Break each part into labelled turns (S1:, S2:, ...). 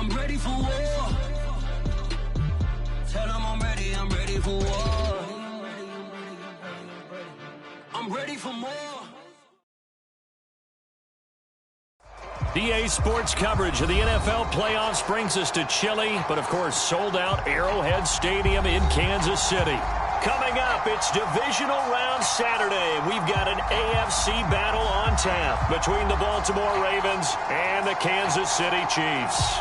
S1: I'm ready for war. Tell them I'm ready for war. I'm ready for more.
S2: EA Sports coverage of the NFL playoffs brings us to chilly, but of course sold out Arrowhead Stadium in Kansas City. Coming up, it's divisional round Saturday. We've got an AFC battle on tap between the Baltimore Ravens and the Kansas City Chiefs.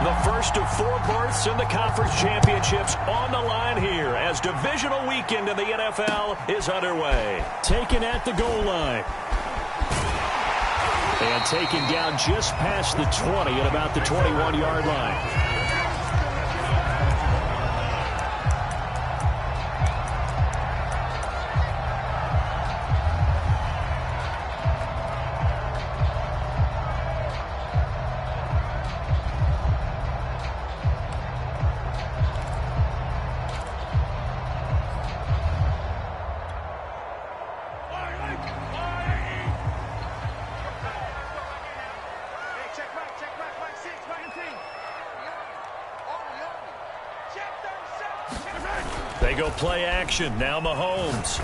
S2: The first of 4 berths in the conference championships on the line here as divisional weekend in the NFL is underway. Taken at the goal line. And taken down just past the 20 at about the 21-yard line. They go play action. Now Mahomes.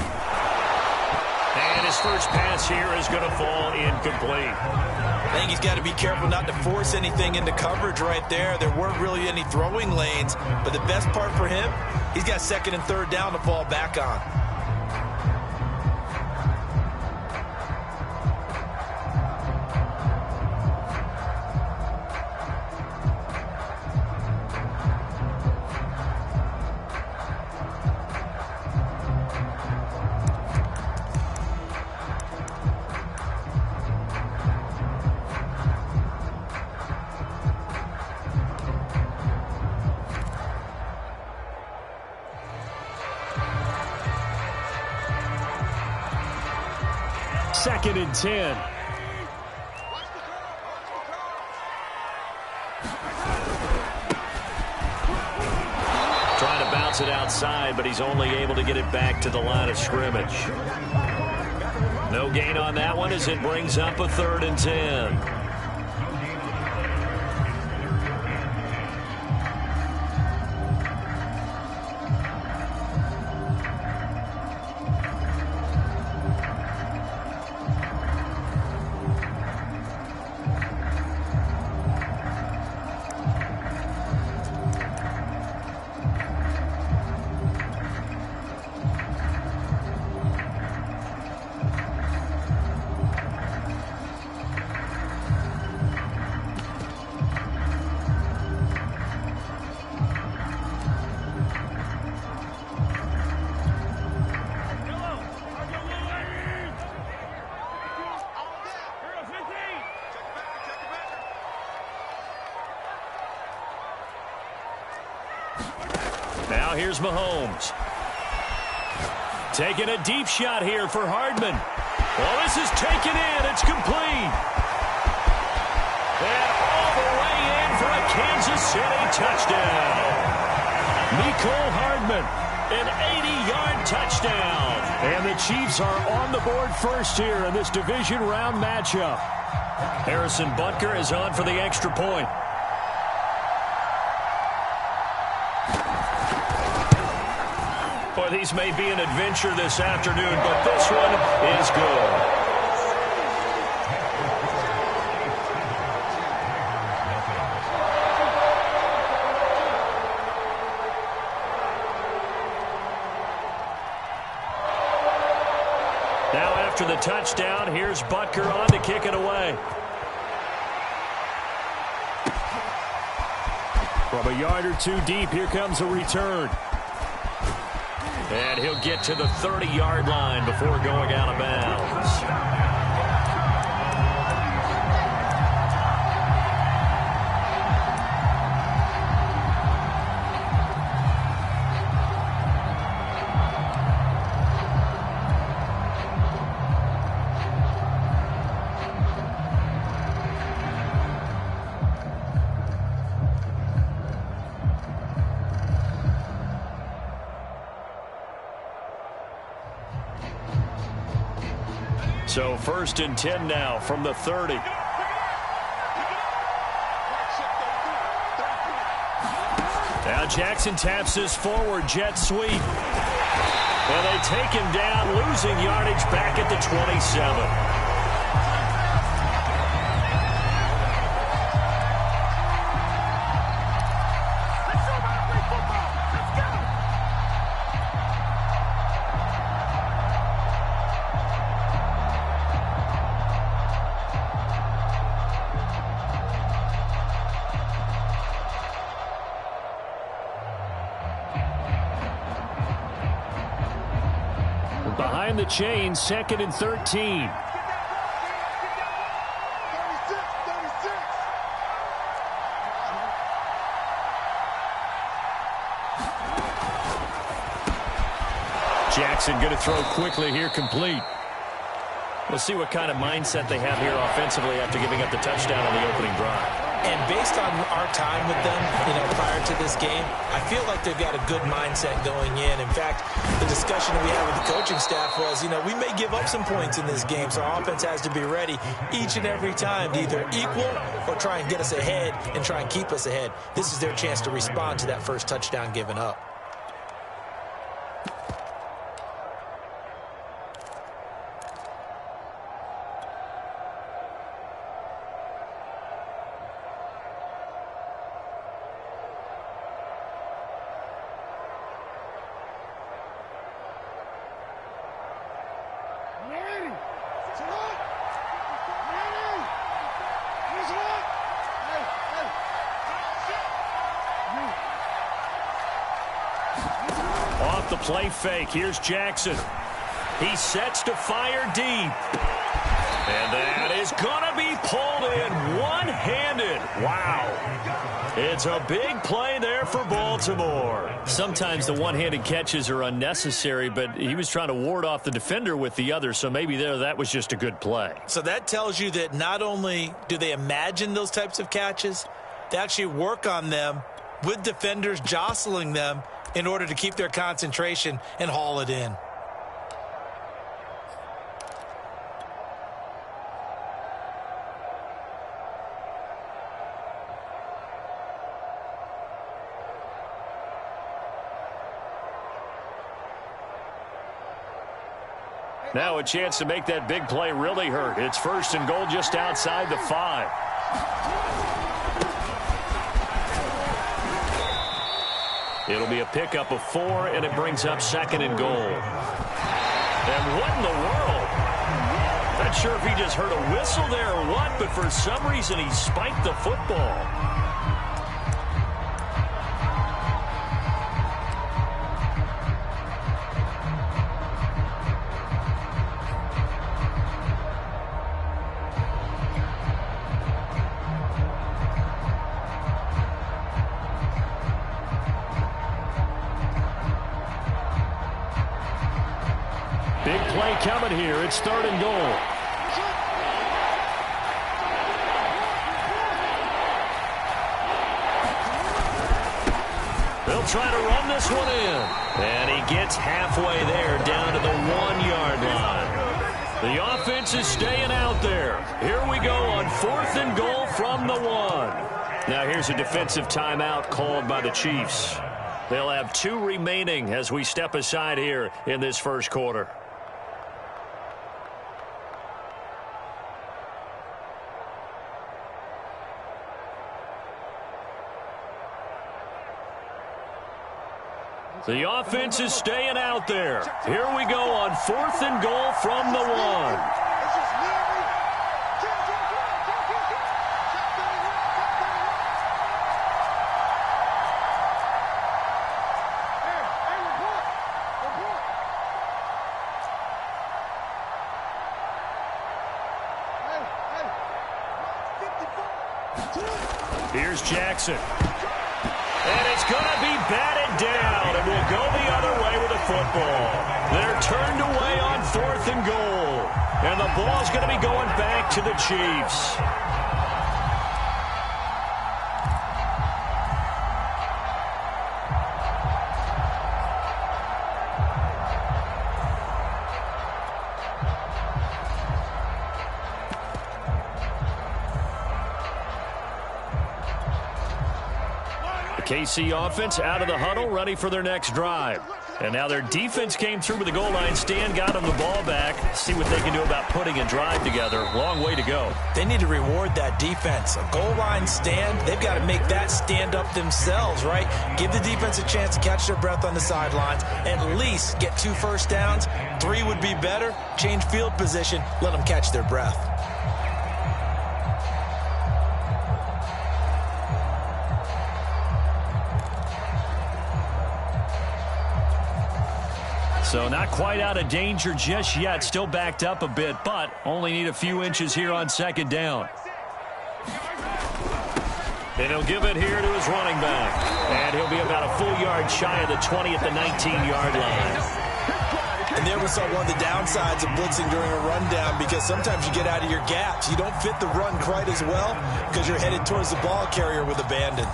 S2: And his first pass here is going to fall incomplete.
S3: I think he's got to be careful not to force anything into coverage right there. There weren't really any throwing lanes, but the best part for him, he's got 2nd and 3rd down to fall back on.
S2: Second and 10. Trying to bounce it outside, but he's only able to get it back to the line of scrimmage. No gain on that one as it brings up a 3rd and 10. Now here's Mahomes. Taking a deep shot here for Hardman. Well, this is taken in. It's complete. And all the way in for a Kansas City touchdown. Mecole Hardman, an 80-yard touchdown. And the Chiefs are on the board first here in this division round matchup. Harrison Butker is on for the extra point. Boy, these may be an adventure this afternoon, but this one is good. Now after the touchdown, here's Butker on to kick it away. From a yard or two deep, here comes a return. And he'll get to the 30-yard line before going out of bounds. So 1st and 10 now from the 30. Now Jackson taps this forward jet sweep. And they take him down, losing yardage back at the 27. Behind the chain, 2nd and 13. Jackson going to throw quickly here, complete. We'll see what kind of mindset they have here offensively after giving up the touchdown on the opening drive.
S3: And based on our time with them, prior to this game, I feel like they've got a good mindset going in. In fact, the discussion we had with the coaching staff was, we may give up some points in this game, so our offense has to be ready each and every time to either equal or try and get us ahead and try and keep us ahead. This is their chance to respond to that first touchdown given up.
S2: Off the play fake, here's Jackson. He sets to fire deep. And that is going to be pulled in one-handed. Wow. It's a big play there for Baltimore. Sometimes the one-handed catches are unnecessary, but he was trying to ward off the defender with the other, so maybe that was just a good play.
S3: So that tells you that not only do they imagine those types of catches, they actually work on them with defenders jostling them in order to keep their concentration and haul it in.
S2: Now a chance to make that big play really hurt. It's 1st and goal just outside the 5. It'll be a pickup of 4, and it brings up 2nd and goal. And what in the world? Not sure if he just heard a whistle there or what, but for some reason he spiked the football. Big play coming here. It's 3rd and goal. They'll try to run this one in. And he gets halfway there, down to the 1-yard line. The offense is staying out there. Here we go on 4th and goal from the 1. Now here's a defensive timeout called by the Chiefs. They'll have 2 remaining as we step aside here in this first quarter. The offense is staying out there. Here we go on 4th and goal from the 1. Here's Jackson. And it's going to be batted down, and we'll go the other way with the football. They're turned away on 4th and goal, and the ball's going to be going back to the Chiefs. KC offense out of the huddle, ready for their next drive. And now their defense came through with the goal line stand, got them the ball back. See what they can do about putting a drive together. Long way to go.
S3: They need to reward that defense. A goal line stand, they've got to make that stand up themselves, right? Give the defense a chance to catch their breath on the sidelines. At least get 2 first downs. 3 would be better. Change field position. Let them catch their breath.
S2: So not quite out of danger just yet. Still backed up a bit, but only need a few inches here on second down. And he'll give it here to his running back. And he'll be about a full yard shy of the 20 at the 19-yard line.
S3: And there we saw one of the downsides of blitzing during a rundown, because sometimes you get out of your gaps. You don't fit the run quite as well because you're headed towards the ball carrier with abandon.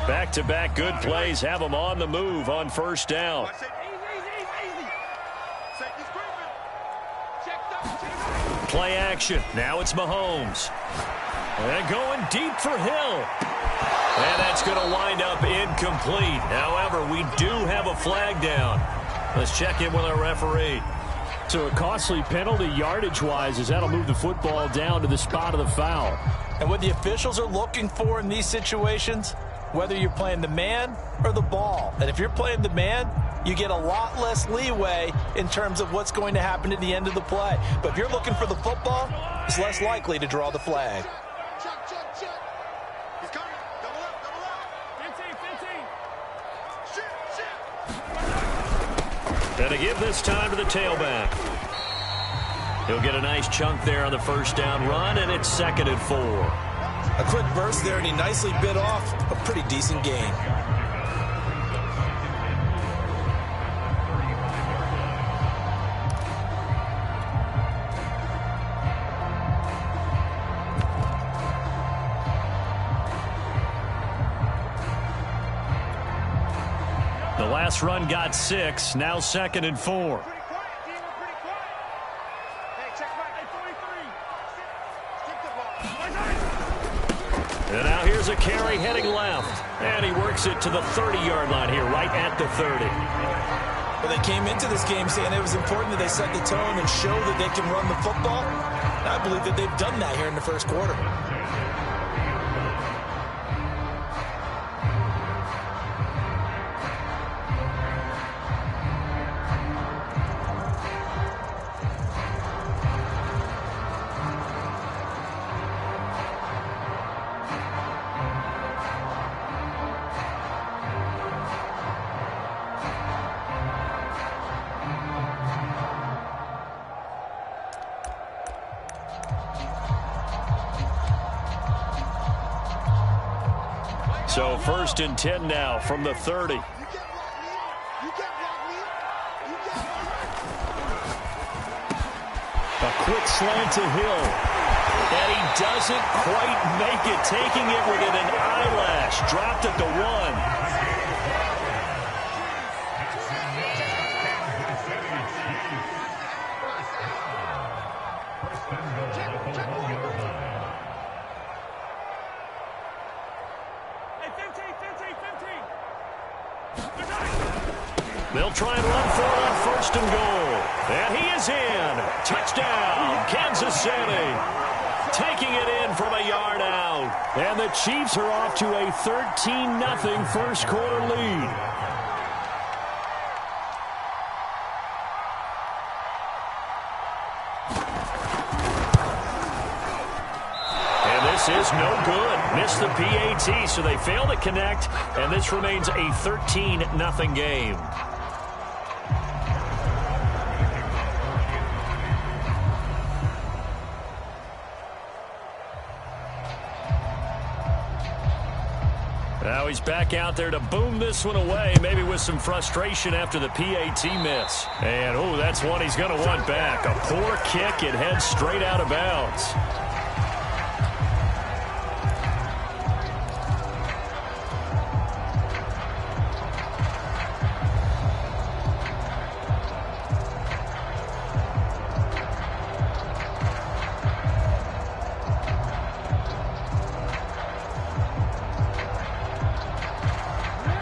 S2: Back-to-back good plays have them on the move on first down. Play action. Now it's Mahomes. And going deep for Hill. And that's going to wind up incomplete. However, we do have a flag down. Let's check in with our referee.
S4: So a costly penalty yardage-wise, as that'll move the football down to the spot of the foul.
S3: And what the officials are looking for in these situations, whether you're playing the man or the ball. And if you're playing the man, you get a lot less leeway in terms of what's going to happen at the end of the play. But if you're looking for the football, it's less likely to draw the flag.
S5: He's coming. Double up. 15.
S2: And to give this time to the tailback. He'll get a nice chunk there on the first down run, and it's 2nd and 4.
S3: A quick burst there, and he nicely bit off a pretty decent gain.
S2: The last run got 6, now 2nd and 4. And now here's a carry heading left. And he works it to the 30-yard line here, right at the 30.
S3: Well, they came into this game saying it was important that they set the tone and show that they can run the football. And I believe that they've done that here in the first quarter.
S2: So 1st and 10 now from the 30.
S4: A quick slant to Hill.
S2: And he doesn't quite make it, taking it within an eyelash. Dropped at the 1. They'll try and run for it on 1st and goal. And he is in. Touchdown, Kansas City. Taking it in from a yard out.
S4: And the Chiefs are off to a 13-0 first quarter lead.
S2: And this is no good. Missed the PAT, so they fail to connect. And this remains a 13-0 game. Now he's back out there to boom this one away, maybe with some frustration after the PAT miss. And, oh, that's one he's going to want back. A poor kick. It heads straight out of bounds.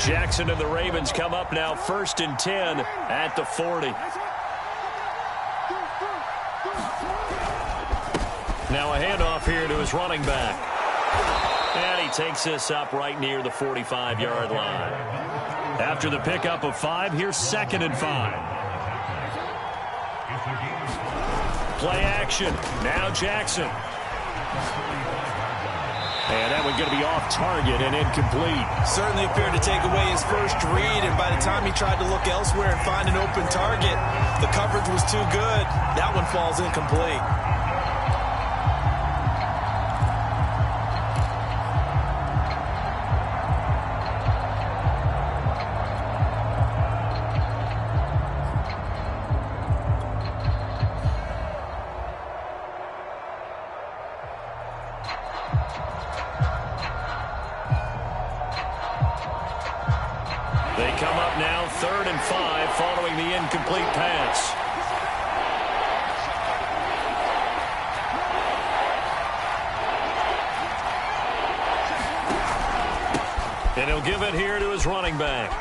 S2: Jackson and the Ravens come up now 1st and 10 at the 40. Now a handoff here to his running back. And he takes this up right near the 45-yard line. After the pickup of 5, here's 2nd and 5. Play action. Now Jackson. And that one's going to be off target and incomplete.
S3: Certainly appeared to take away his first read, and by the time he tried to look elsewhere and find an open target, the coverage was too good. That one falls incomplete.
S2: They come up now 3rd and 5 following the incomplete pass. And he'll give it here to his running back.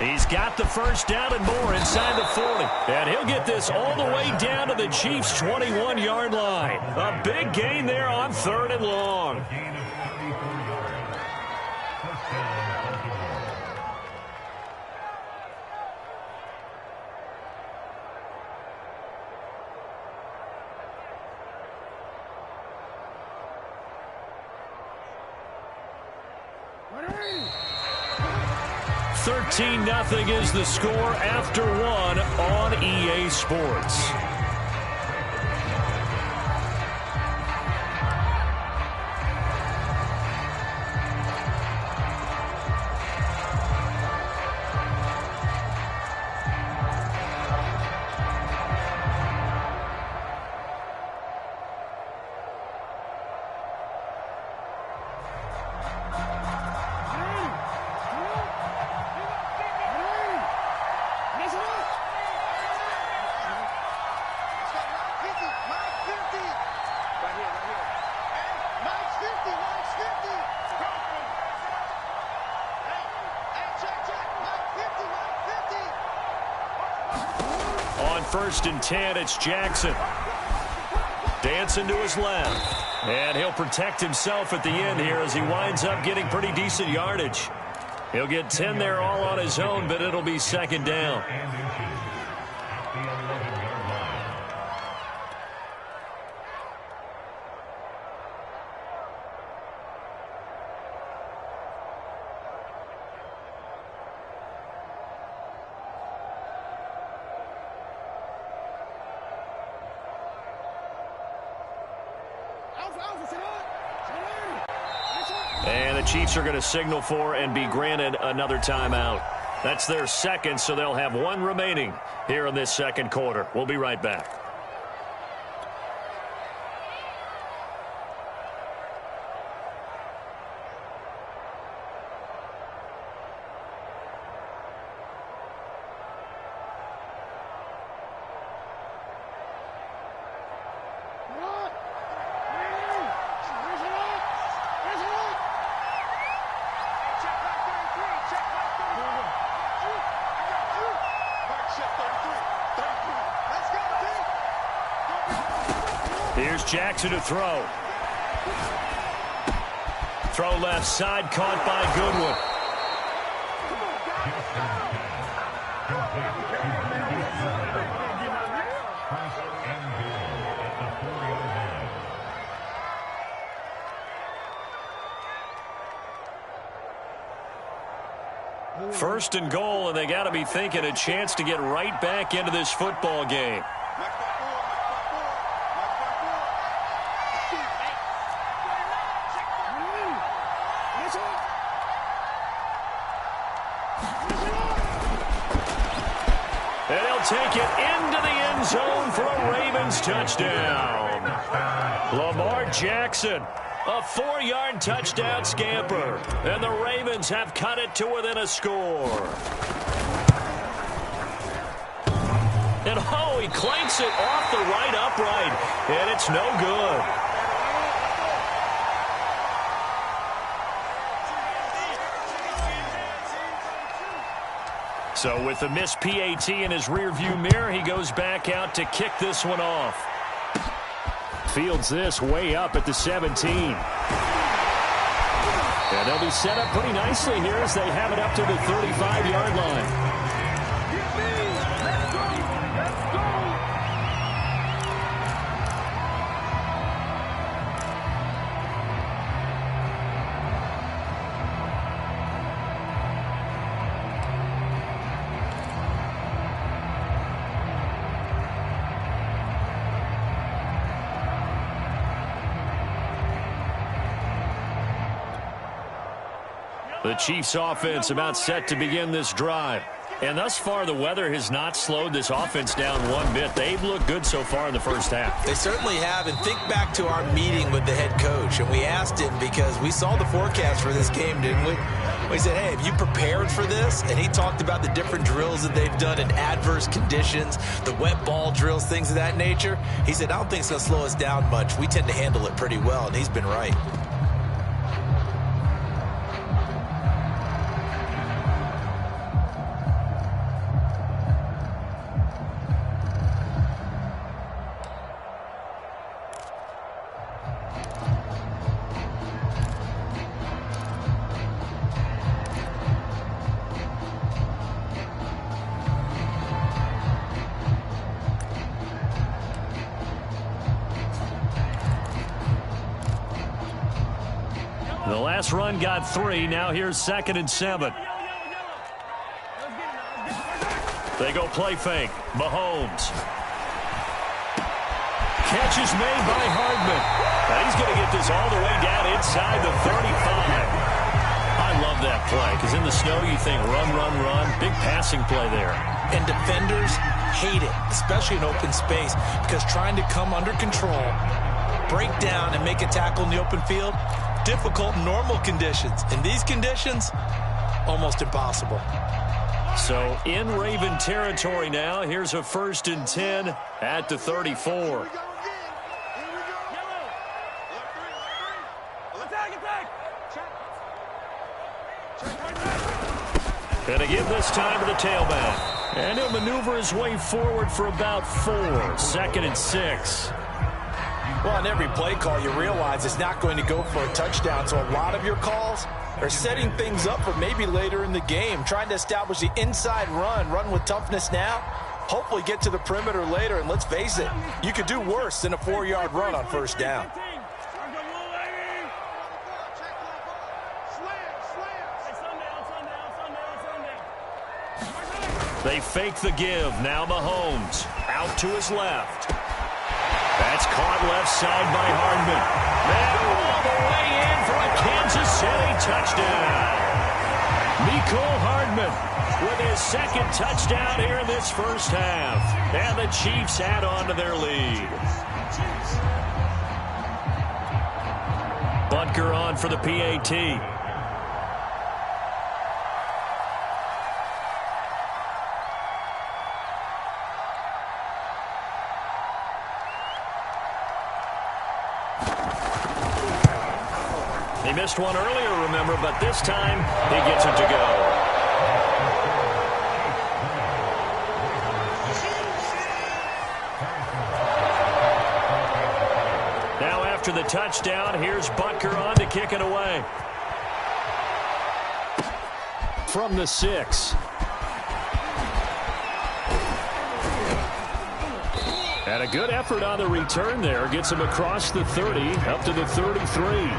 S2: He's got the first down and more inside the 40. And he'll get this all the way down to the Chiefs' 21-yard line. A big gain there on 3rd and long. Nothing is the score after 1 on EA Sports. On 1st and 10, it's Jackson. Dancing to his left. And he'll protect himself at the end here as he winds up getting pretty decent yardage. He'll get 10 there all on his own, but it'll be 2nd down. And the Chiefs are going to signal for and be granted another timeout. That's their 2nd, so they'll have 1 remaining here in this 2nd quarter. We'll be right back. Here's Jackson to throw. Throw left side, caught by Goodwin. First and goal, and they got to be thinking a chance to get right back into this football game. And he'll take it into the end zone for a Ravens touchdown. Lamar Jackson, a 4-yard touchdown scamper. And the Ravens have cut it to within a score. And oh, he clanks it off the right upright. And it's no good. So with the missed PAT in his rearview mirror, he goes back out to kick this one off.
S4: Fields this way up at the 17. And they'll be set up pretty nicely here as they have it up to the 35-yard line.
S2: The Chiefs offense about set to begin this drive. And thus far, the weather has not slowed this offense down one bit. They've looked good so far in the first half.
S3: They certainly have. And think back to our meeting with the head coach. And we asked him because we saw the forecast for this game, didn't we? We said, hey, have you prepared for this? And he talked about the different drills that they've done in adverse conditions, the wet ball drills, things of that nature. He said, I don't think it's going to slow us down much. We tend to handle it pretty well, and he's been right.
S2: The last run got 3. Now here's 2nd and 7. They go play fake. Mahomes. Catch is made by Hardman. And he's going to get this all the way down inside the 35. I love that play because in the snow you think run, run, run. Big passing play there.
S3: And defenders hate it, especially in open space, because trying to come under control, break down, and make a tackle in the open field, difficult in normal conditions. In these conditions, almost impossible.
S2: So in Raven territory now. Here's a 1st and 10 at the 34. And again this time to the tailback. And he'll maneuver his way forward for about 4. 2nd and 6.
S3: Well, on every play call, you realize it's not going to go for a touchdown. So a lot of your calls are setting things up for maybe later in the game, trying to establish the inside run with toughness now, hopefully get to the perimeter later. And let's face it, you could do worse than a 4-yard run on 1st down.
S2: They fake the give. Now Mahomes out to his left. That's caught left side by Hardman. And all the way in for a Kansas City touchdown. Mecole Hardman with his 2nd touchdown here in this first half. And the Chiefs add on to their lead. Butker on for the PAT. He missed one earlier, remember, but this time he gets it to go. Now after the touchdown, here's Butker on to kick it away.
S4: From the 6. And a good effort on the return there. Gets him across the 30, up to the 33.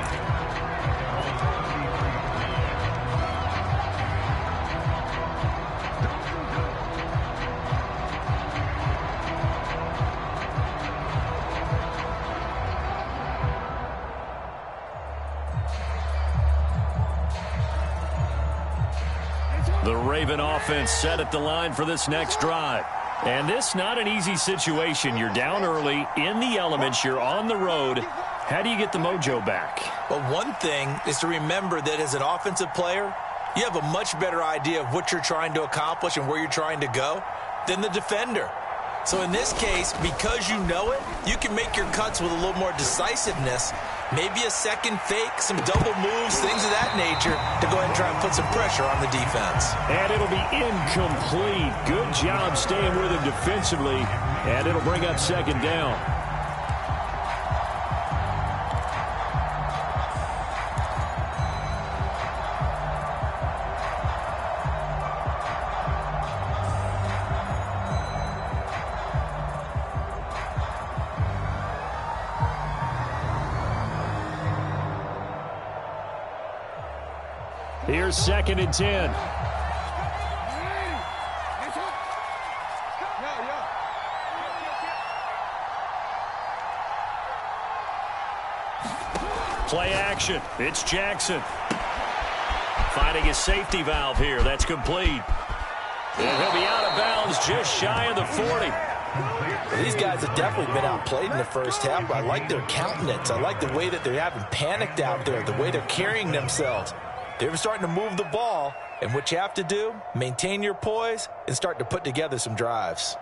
S2: The Raven offense set at the line for this next drive. And this not an easy situation. You're down early, in the elements, you're on the road. How do you get the mojo back?
S3: Well, one thing is to remember that as an offensive player, you have a much better idea of what you're trying to accomplish and where you're trying to go than the defender. So in this case, because you know it, you can make your cuts with a little more decisiveness maybe a second fake, some double moves, things of that nature to go ahead and try and put some pressure on the defense.
S4: And it'll be incomplete. Good job staying with him defensively, and it'll bring up second down. Here's 2nd and 10. Play action. It's Jackson. Finding his safety valve here. That's complete. And he'll be out of bounds just shy of the 40.
S3: These guys have definitely been outplayed in the first half. I like their countenance. I like the way that they haven't panicked out there, the way they're carrying themselves. They're starting to move the ball, and what you have to do, maintain your poise and start to put together some drives.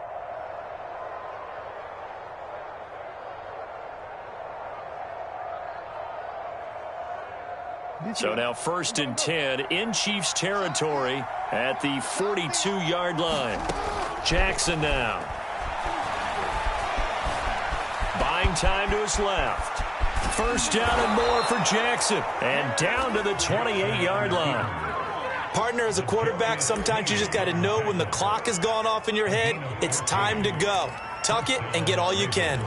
S2: So now 1st and 10 in Chiefs territory at the 42-yard line. Jackson now. Buying time to his left. 1st down and more for Jackson. And down to the 28-yard line.
S3: Partner, as a quarterback, sometimes you just got to know when the clock has gone off in your head, it's time to go. Tuck it and get all you can.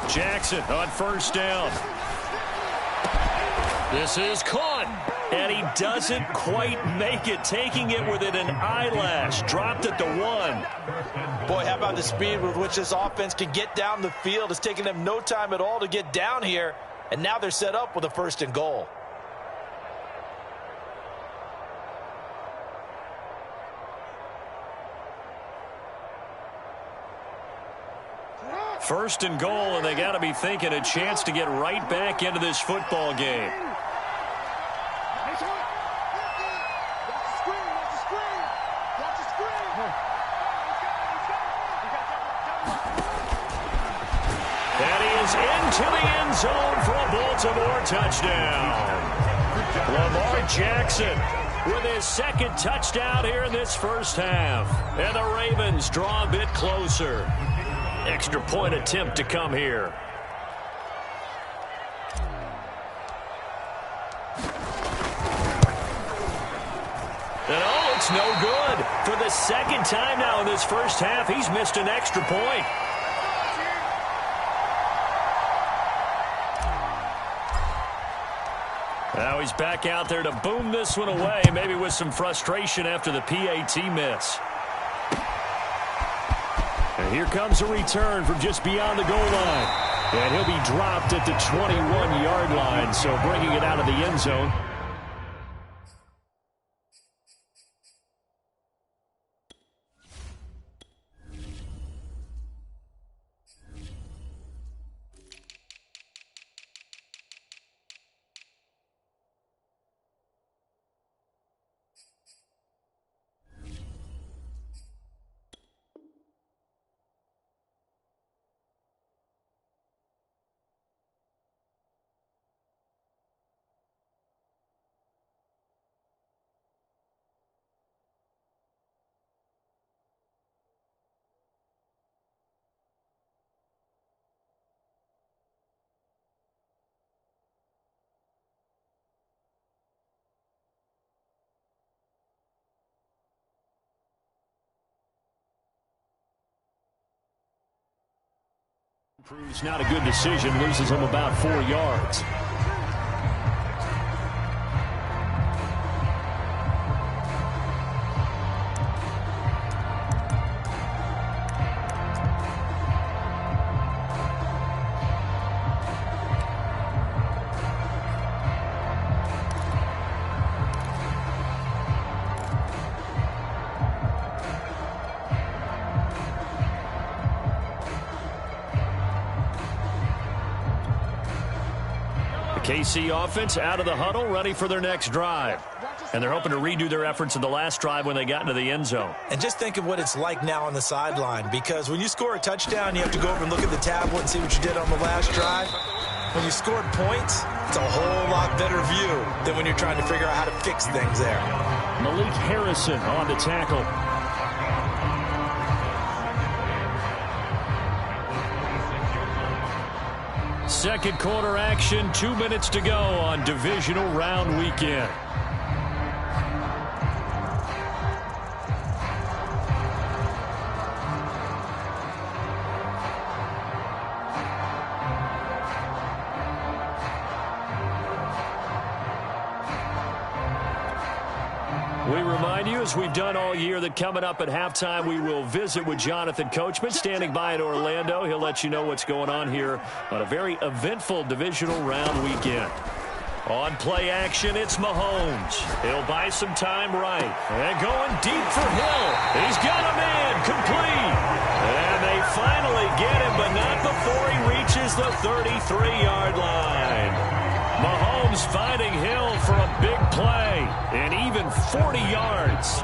S2: Jackson on 1st down. This is caught. And he doesn't quite make it, taking it within an eyelash. Dropped at the 1.
S3: Boy, how about the speed with which this offense can get down the field? It's taking them no time at all to get down here. And now they're set up with a 1st and goal.
S2: First and goal, and they got to be thinking a chance to get right back into this football game. And he is into the end zone for a Baltimore touchdown. Lamar Jackson with his 2nd touchdown here in this first half. And the Ravens draw a bit closer. Extra point attempt to come here. And oh, it's no good. For the 2nd time now in this first half, he's missed an extra point. Now he's back out there to boom this one away, maybe with some frustration after the PAT miss. And here comes a return from just beyond the goal line. And he'll be dropped at the 21-yard line, so bringing it out of the end zone. Proves not a good decision, loses him about 4 yards. KC offense out of the huddle, ready for their next drive. And they're hoping to redo their efforts in the last drive when they got into the end zone.
S3: And just think of what it's like now on the sideline, because when you score a touchdown, you have to go over and look at the tablet and see what you did on the last drive. When you scored points, it's a whole lot better view than when you're trying to figure out how to fix things there.
S2: Malik Harrison on the tackle. Second quarter action, 2 minutes to go on divisional round weekend. We remind you, as we've done all year, that coming up at halftime, we will visit with Jonathan Coachman, standing by in Orlando. He'll let you know what's going on here on a very eventful divisional round weekend. On play action, it's Mahomes. He'll buy some time right. And going deep for Hill. He's got a man complete. And they finally get him, but not before he reaches the 33-yard line. Mahomes finding Hill for a big play, and even 40 yards.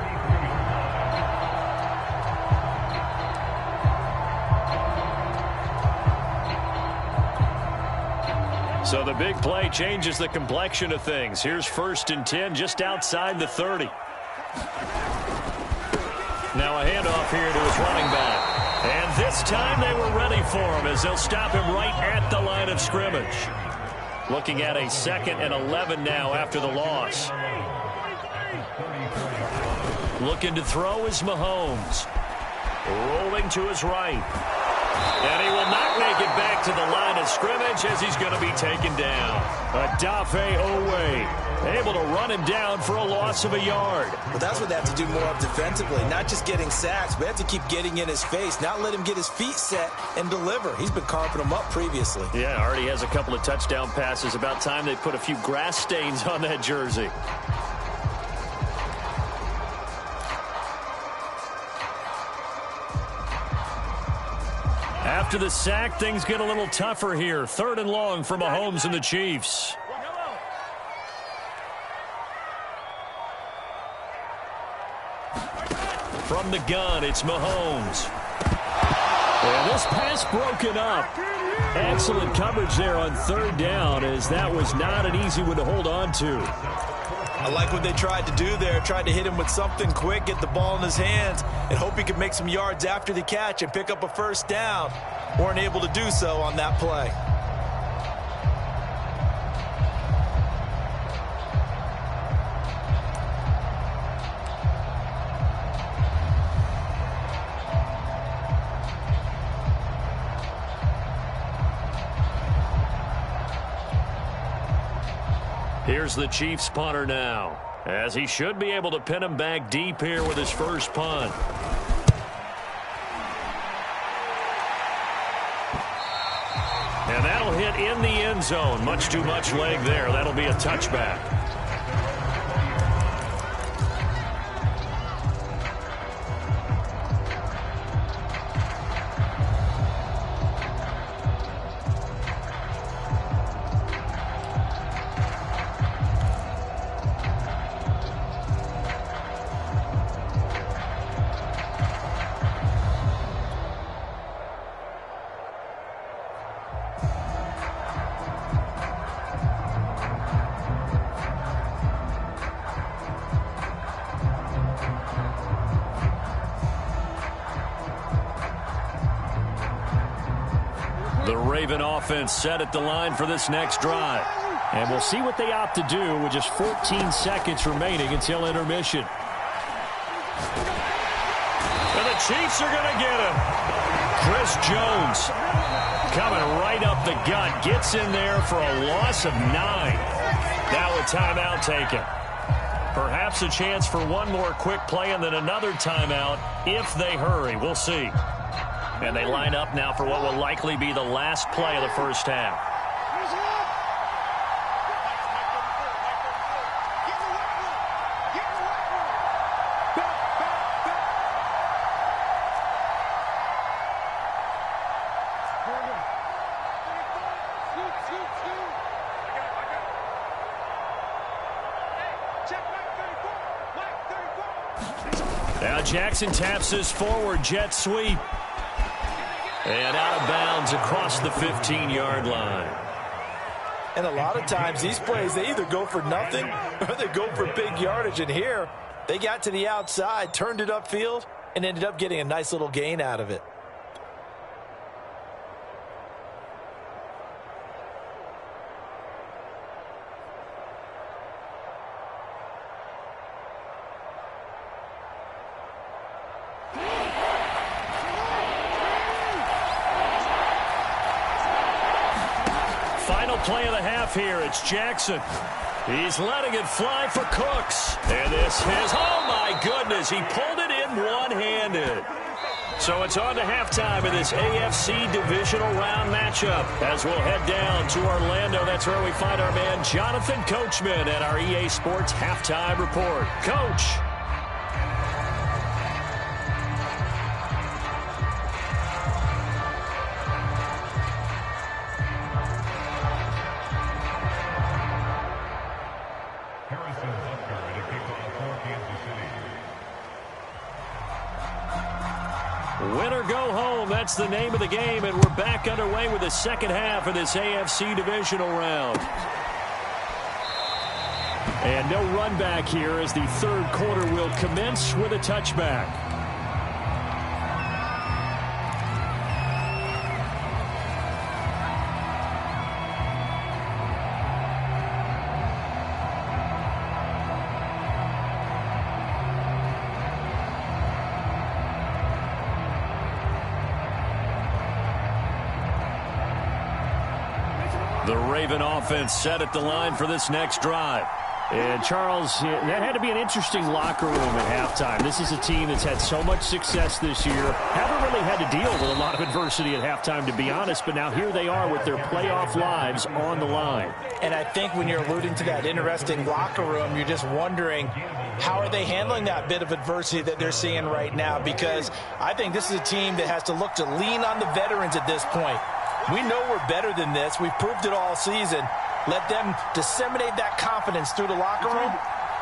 S2: So the big play changes the complexion of things. Here's 1st and 10 just outside the 30. Now a handoff here to his running back. And this time they were ready for him as they'll stop him right at the line of scrimmage. Looking at a 2nd and 11 now after the loss. Looking to throw is Mahomes. Rolling to his right. And he will not make it back to the line of scrimmage as he's going to be taken down. Odafe Owe able to run him down for a loss of a yard.
S3: Well, that's what they have to do more of defensively. Not just getting sacks, but have to keep getting in his face, not let him get his feet set and deliver. He's been carving them up previously.
S2: Yeah, already has a couple of touchdown passes. About time they put a few grass stains on that jersey. After the sack, things get a little tougher here. 3rd and long for Mahomes and the Chiefs. From the gun, it's Mahomes. And this pass broken up. Excellent coverage there on 3rd down, as that was not an easy one to hold on to.
S3: I like what they tried to do there. Tried to hit him with something quick, get the ball in his hands, and hope he could make some yards after the catch and pick up a 1st down. Weren't able to do so on that play.
S2: Here's the Chiefs punter now, as he should be able to pin him back deep here with his first punt. And that'll hit in the end zone. Much too much leg there. That'll be a touchback. The Raven offense set at the line for this next drive. And we'll see what they opt to do with just 14 seconds remaining until intermission. And the Chiefs are going to get him. Chris Jones coming right up the gut. Gets in there for a loss of 9. Now a timeout taken. Perhaps a chance for one more quick play and then another timeout if they hurry. We'll see. And they line up now for what will likely be the last play of the first half. Now Jackson taps this forward jet sweep. And out of bounds across the 15-yard line.
S3: And a lot of times these plays, they either go for nothing or they go for big yardage. And here, they got to the outside, turned it upfield, and ended up getting a nice little gain out of it.
S2: Play of the half here. It's Jackson. He's letting it fly for Cooks. And this is, oh my goodness, he pulled it in one-handed. So it's on to halftime in this AFC divisional round matchup. As we'll head down to Orlando, that's where we find our man Jonathan Coachman at our EA Sports Halftime Report. Coach. Win or go home, that's the name of the game, and we're back underway with the second half of this AFC divisional round. And no run back here as the third quarter will commence with a touchback. The Raven offense set at the line for this next drive. And, Charles, that had to be an interesting locker room at halftime. This is a team that's had so much success this year. Haven't really had to deal with a lot of adversity at halftime, to be honest. But now here they are with their playoff lives on the line.
S3: And I think when you're alluding to that interesting locker room, you're just wondering, how are they handling that bit of adversity that they're seeing right now? Because I think this is a team that has to look to lean on the veterans at this point. We know we're better than this. We've proved it all season. Let them disseminate that confidence through the locker room.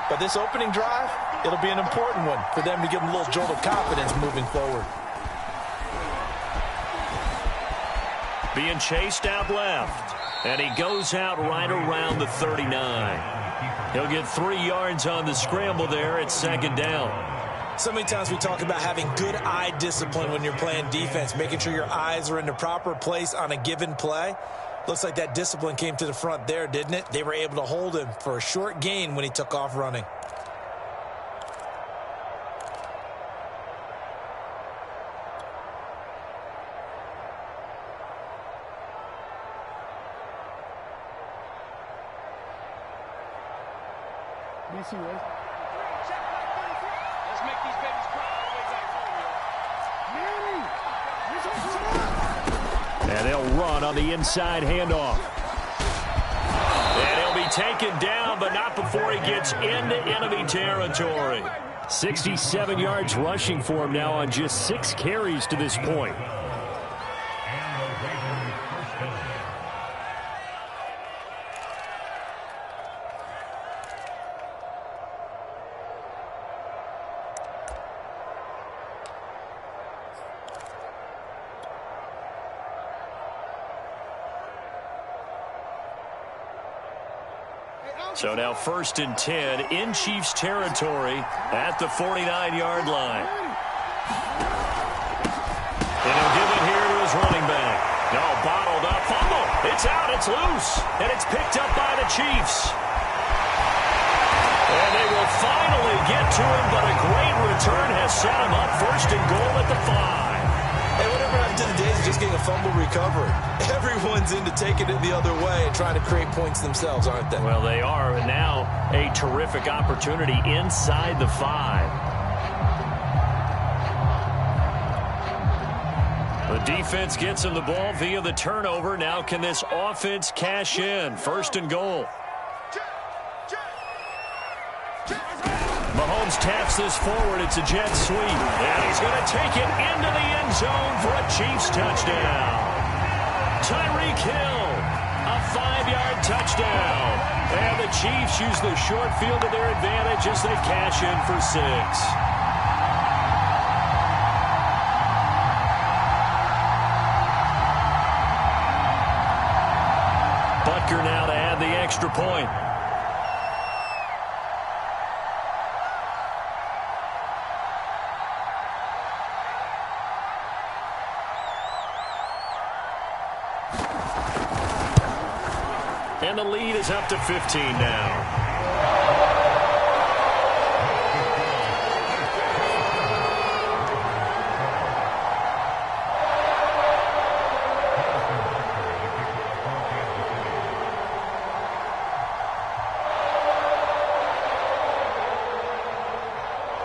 S3: But this opening drive, it'll be an important one for them to give them a little jolt of confidence moving forward.
S2: Being chased out left. And he goes out right around the 39. He'll get 3 yards on the scramble there at second down.
S3: So many times we talk about having good eye discipline when you're playing defense, making sure your eyes are in the proper place on a given play. Looks like that discipline came to the front there, didn't it? They were able to hold him for a short gain when he took off running.
S5: Let's make these babies cry all the way back home,
S2: And they'll run on the inside handoff. And he'll be taken down, but not before he gets into enemy territory. 67 yards rushing for him now on just 6 carries to this point. So now 1st and 10 in Chiefs territory at the 49-yard line. And he'll give it here to his running back. No, bottled up. Fumble. It's out. It's loose. And it's picked up by the Chiefs. And they will finally get to him, but a great return has set him up 1st and goal at the 5.
S3: Hey, whatever happened to the days of just getting a fumble recovery? Everyone's into taking it the other way and trying to create points themselves, aren't they?
S2: Well, they are, and now a terrific opportunity inside the 5. The defense gets him the ball via the turnover. Now can this offense cash in? 1st and goal. Mahomes taps this forward. It's a jet sweep. And he's going to take it into the end zone for a Chiefs touchdown. Tyreek Hill, a 5-yard touchdown. And the Chiefs use the short field to their advantage as they cash in for 6. Butker now to add the extra point. And the lead is up to 15 now.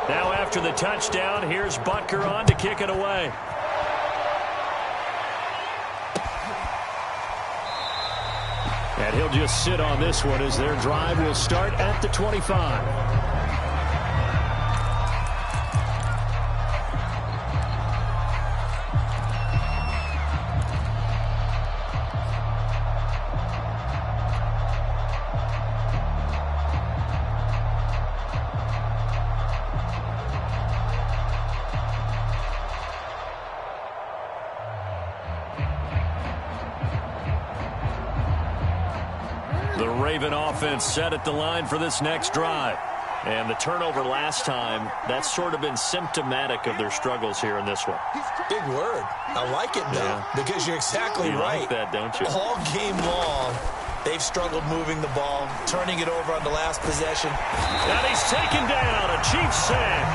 S2: Now after the touchdown, here's Butker on to kick it away. And he'll just sit on this one as their drive will start at the 25. The Raven offense set at the line for this next drive. And the turnover last time, that's sort of been symptomatic of their struggles here in this one.
S3: Big word. I like it, though, because you're exactly right.
S2: You like that, don't you?
S3: All game long, they've struggled moving the ball, turning it over on the last possession.
S2: And he's taken down, a Chiefs sack.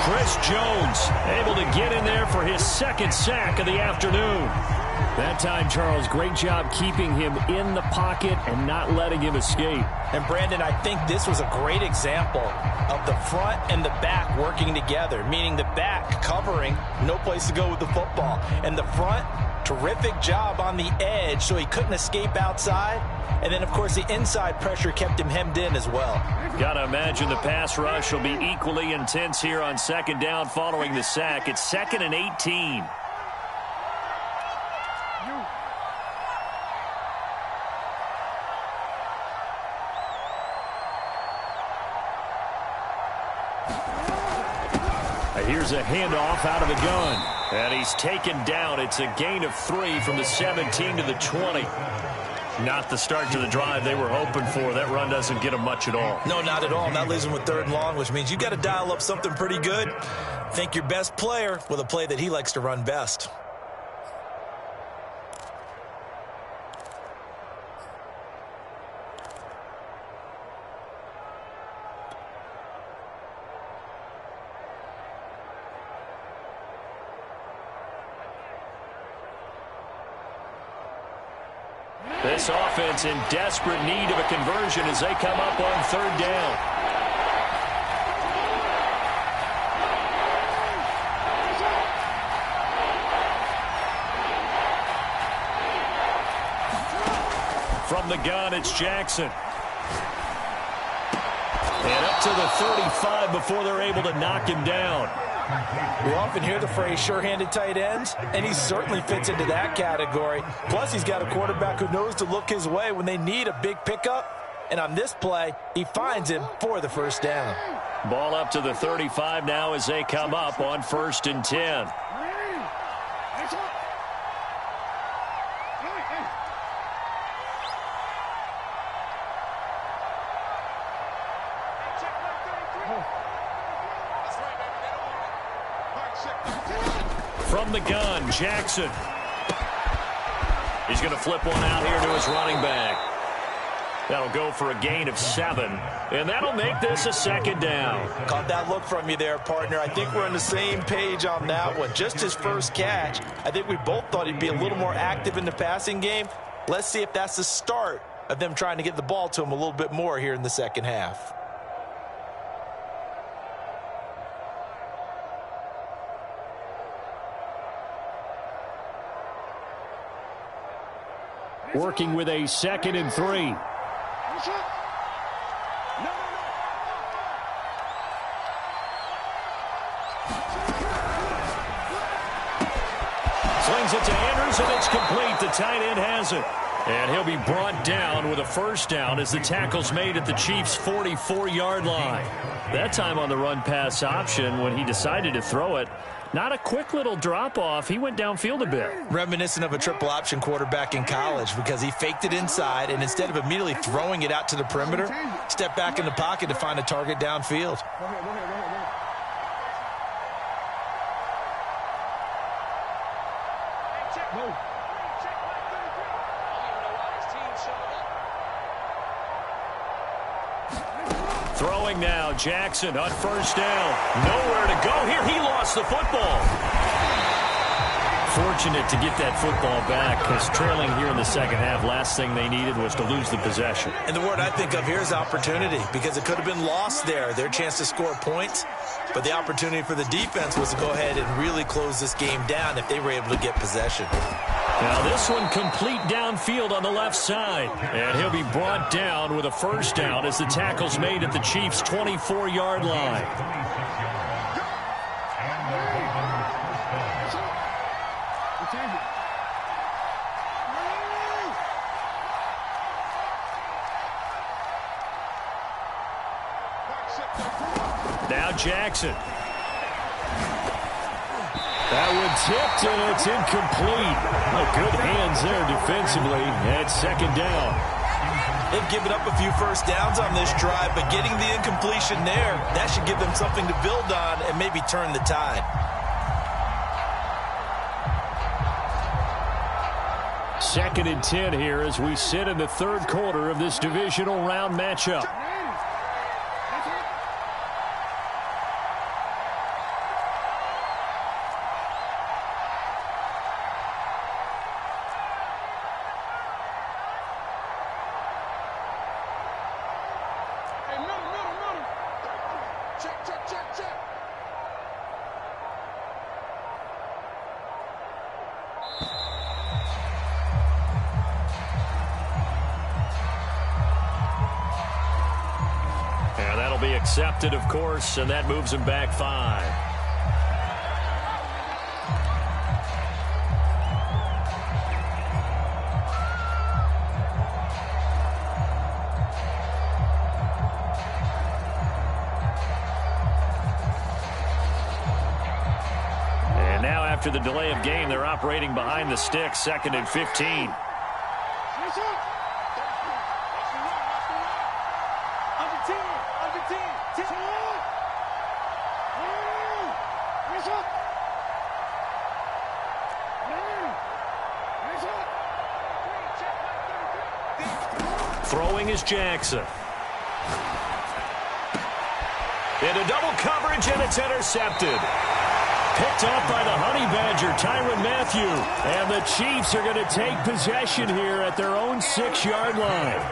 S2: Chris Jones able to get in there for his second sack of the afternoon.
S4: That time, Charles, great job keeping him in the pocket and not letting him escape.
S3: And, Brandon, I think this was a great example of the front and the back working together, meaning the back covering, no place to go with the football. And the front, terrific job on the edge so he couldn't escape outside. And then, of course, the inside pressure kept him hemmed in as well.
S2: Got to imagine the pass rush will be equally intense here on second down following the sack. It's 2nd and 18. Here's a handoff out of the gun. And he's taken down. It's a gain of 3 from the 17 to the 20. Not the start to the drive they were hoping for. That run doesn't get them much at all.
S3: No, not at all. That leaves them with 3rd and long, which means you've got to dial up something pretty good. Think your best player with a play that he likes to run best.
S2: This offense in desperate need of a conversion as they come up on 3rd down. From the gun, it's Jackson. And up to the 35 before they're able to knock him down.
S3: We often hear the phrase sure-handed tight ends, and he certainly fits into that category. Plus, he's got a quarterback who knows to look his way when they need a big pickup. And on this play, he finds him for the 1st down.
S2: Ball up to the 35 now as they come up on 1st and 10. From the gun, Jackson. He's going to flip one out here to his running back. That'll go for a gain of 7. And that'll make this a 2nd down.
S3: Caught that look from you there, partner. I think we're on the same page on that one. Just his first catch. I think we both thought he'd be a little more active in the passing game. Let's see if that's the start of them trying to get the ball to him a little bit more here in the second half.
S4: Working with a 2nd and 3.
S2: Slings it to Andrews, and it's complete. The tight end has it. And he'll be brought down with a 1st down as the tackle's made at the Chiefs' 44-yard line. That time on the run-pass option, when he decided to throw it, Not a quick little drop-off. He went downfield a bit.
S3: Reminiscent of a triple option quarterback in college because he faked it inside, and instead of immediately throwing it out to the perimeter, stepped back in the pocket to find a target downfield.
S2: Throwing now, Jackson on first down. Nowhere to go here. He lost the football. Fortunate to get that football back because trailing here in the second half, last thing they needed was to lose the possession.
S3: And the word I think of here is opportunity because it could have been lost there. Their chance to score points, but the opportunity for the defense was to go ahead and really close this game down if they were able to get possession.
S2: Now this one complete downfield on the left side. And he'll be brought down with a first down as the tackle's made at the Chiefs' 24-yard line. Now Jackson. That one tipped, and it's incomplete. Oh, good hands there defensively at second down.
S3: They've given up a few first downs on this drive, but getting the incompletion there, that should give them something to build on and maybe turn the tide.
S2: Second and 10 here as we sit in the third quarter of this divisional round matchup. Accepted, of course, and that moves him back 5. And now after the delay of game, they're operating behind the sticks, 2nd and 15. Throwing is Jackson. Into double coverage, and it's intercepted. Picked up by the Honey Badger, Tyrann Mathieu. And the Chiefs are going to take possession here at their own 6-yard line.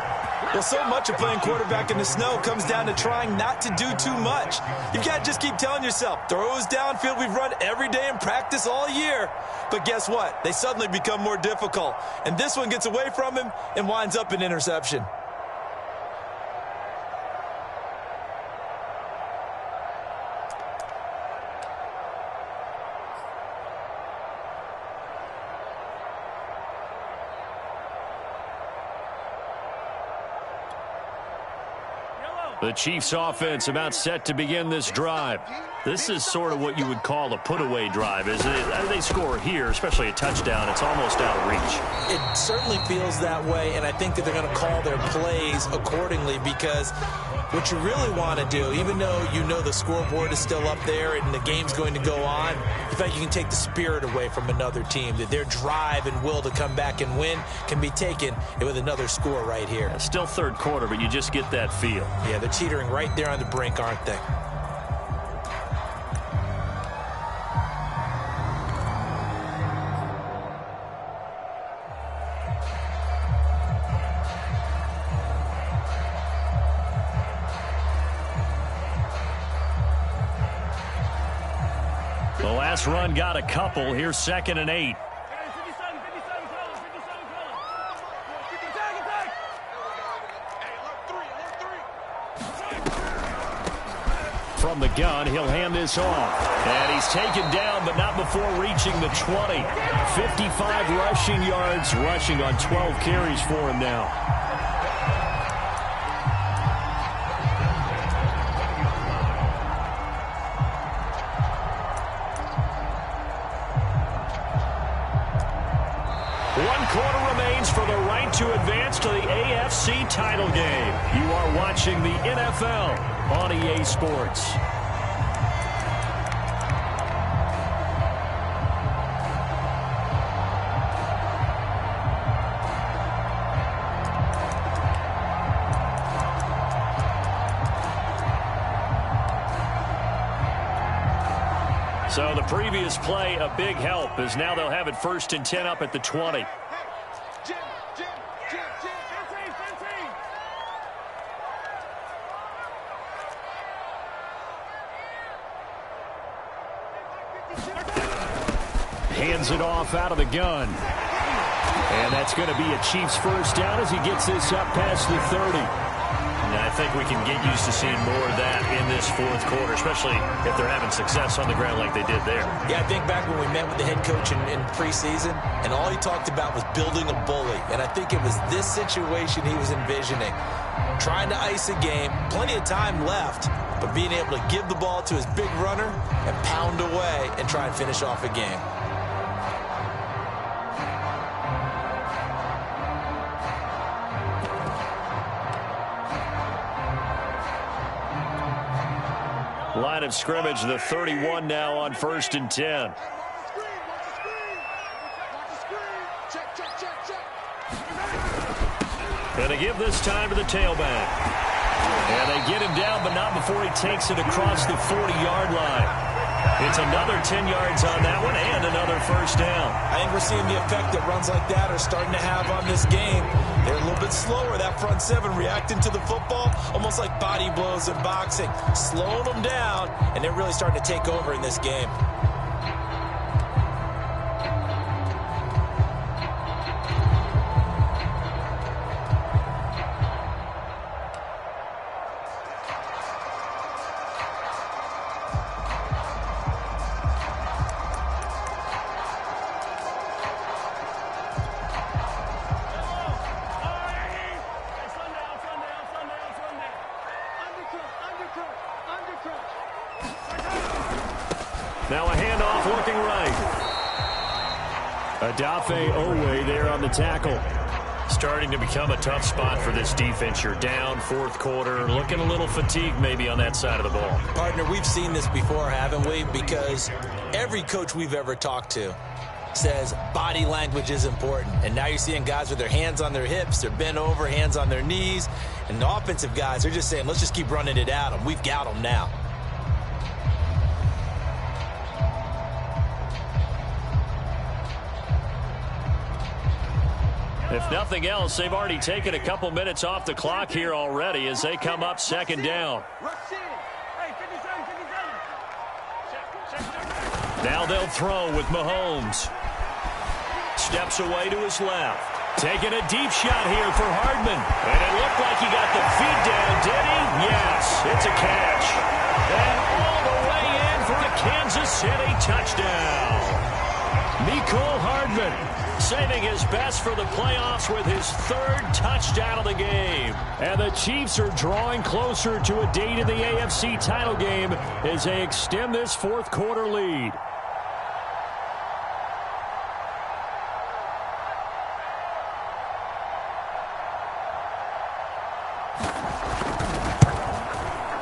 S3: Well, so much of playing quarterback in the snow comes down to trying not to do too much. You've got to just keep telling yourself, throws downfield we've run every day in practice all year. But guess what? They suddenly become more difficult. And this one gets away from him and winds up an interception.
S2: The Chiefs offense about set to begin this drive. This is sort of what you would call a put-away drive, isn't it? They score here, especially a touchdown. It's almost out of reach.
S3: It certainly feels that way, and I think that they're going to call their plays accordingly because what you really want to do, even though you know the scoreboard is still up there and the game's going to go on, in fact, you can take the spirit away from another team, that their drive and will to come back and win can be taken with another score right here.
S2: It's still third quarter, but you just get that feel.
S3: Yeah, they're teetering right there on the brink, aren't they?
S2: The last run got a couple. Here's 2nd and 8. From the gun, he'll hand this off. And he's taken down, but not before reaching the 20. 55 rushing yards, rushing on 12 carries for him now. AFC title game. You are watching the NFL on EA Sports. So the previous play, a big help, as now they'll have it 1st and 10 up at the 20. Hands it off out of the gun. And that's going to be a Chiefs first down as he gets this up past the 30.
S4: And I think we can get used to seeing more of that in this fourth quarter, especially if they're having success on the ground like they did there.
S3: Yeah, I think back when we met with the head coach in preseason, and all he talked about was building a bully. And I think it was this situation he was envisioning. Trying to ice a game, plenty of time left, but being able to give the ball to his big runner and pound away and try and finish off a game.
S2: Line of scrimmage, the 31 now on 1st and 10. And they give this time to the tailback. And they get him down, but not before he takes it across the 40-yard line. It's another 10 yards on that one and another first down.
S3: I think we're seeing the effect that runs like that are starting to have on this game. They're a little bit slower, that front seven, reacting to the football, almost like body blows in boxing, slowing them down, and they're really starting to take over in this game.
S2: Now a handoff looking right. Adafe Owe there on the tackle.
S4: Starting to become a tough spot for this defense. You're down fourth quarter, looking a little fatigued maybe on that side of the ball.
S3: Partner, we've seen this before, haven't we? Because every coach we've ever talked to says body language is important. And now you're seeing guys with their hands on their hips, they're bent over, hands on their knees. And the offensive guys are just saying, let's just keep running it at them. We've got them now.
S2: If nothing else, they've already taken a couple minutes off the clock here already as they come up 2nd down. Now they'll throw with Mahomes. Steps away to his left. Taking a deep shot here for Hardman. And it looked like he got the feet down, did he? Yes, it's a catch. And all the way in for a Kansas City touchdown. Mecole Hardman saving his best for the playoffs with his 3rd touchdown of the game. And the Chiefs are drawing closer to a date in the AFC title game as they extend this fourth quarter lead.